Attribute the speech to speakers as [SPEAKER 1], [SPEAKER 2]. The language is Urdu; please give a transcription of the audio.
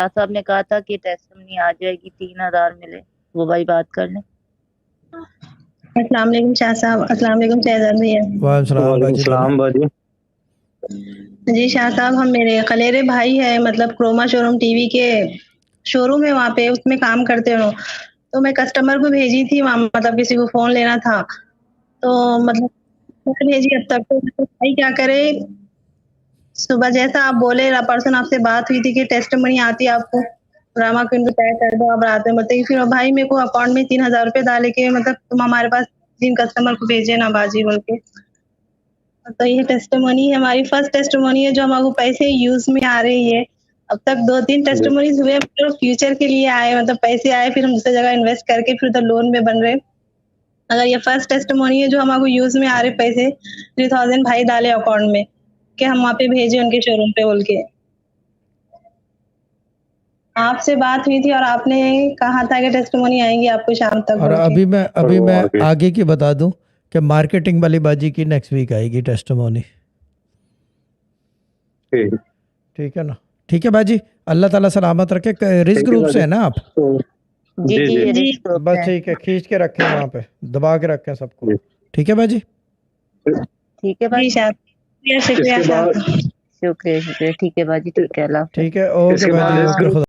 [SPEAKER 1] شاہ صاحب نے کہا تھا کہ ٹیسٹمنی آ جائے گی 3000 ملے، وہ بھائی بات کر لیں۔
[SPEAKER 2] السلام علیکم شاہ صاحب، السلام علیکم شہزاد بھیا۔
[SPEAKER 3] وعلیکم السلام باجی۔
[SPEAKER 2] جی شاہ صاحب، ہم میرے خلیرے بھائی ہے، مطلب کروما شو روم ٹی وی کے شو روم ہے، وہاں پہ اس میں کام کرتے ہو، تو میں کسٹمر کو بھیجی تھی وہاں، مطلب کسی کو فون لینا تھا تو مطلب بھیجی، اب تک تو بھائی کیا کرے، صبح جیسا آپ بولے پرسن آپ سے بات ہوئی تھی کہ ٹیسٹ منی آتی ہے آپ کو، راما کو ان کو طے کر دو، اب رات میں بتائیے، پھر بھائی میرے کو اکاؤنٹ میں 3000 روپے ڈالے کے مطلب تم ہمارے پاس جن کسٹمر کو بھیجے نا باجی بول کے، تو یہ ٹیسٹ منی ہے ہماری فرسٹ ٹیسٹ منی ہے جو ہمارے کو پیسے یوز میں آ رہی ہے۔ اب تک 2-3 ٹیسٹ منیز ہوئے فیوچر کے لیے آئے، مطلب پیسے آئے پھر ہم دوسری جگہ انویسٹ کر کے پھر ادھر لون میں بن رہے۔ اگر یہ فرسٹ ٹیسٹ منی ہے جو ہمارے کو یوز میں آ رہے پیسے 3000 بھائی ڈالے اکاؤنٹ میں کہ ہم وہاں پہ بھیجے ان کے شو روم پہ بول کے، آپ سے بات ہوئی تھی اور آپ نے کہا تھا کہ ٹیسٹ منی آئیں گی آپ کو شام تک۔
[SPEAKER 3] اور ابھی میں آگے کی بتا دوں کہ مارکیٹنگ والی باجی کی نیکسٹ ویک آئے گی ٹیسٹمونی، ٹھیک ہے نا؟ ٹھیک ہے باجی، اللہ تعالیٰ سلامت رکھے۔ رزق گروپ سے ہے نا آپ؟
[SPEAKER 1] جی جی یہ رزق گروپ
[SPEAKER 3] بس ٹھیک ہے، کھینچ کے رکھیں وہاں پہ، دبا کے رکھیں سب کو، ٹھیک ہے باجی؟
[SPEAKER 1] ٹھیک ہے باجی،
[SPEAKER 2] شکریہ
[SPEAKER 1] شکریہ ٹھیک ہے باجی، ٹھیک ہے، اللہ حافظ۔
[SPEAKER 3] ٹھیک ہے، اوکے باجی، اوکے، خدا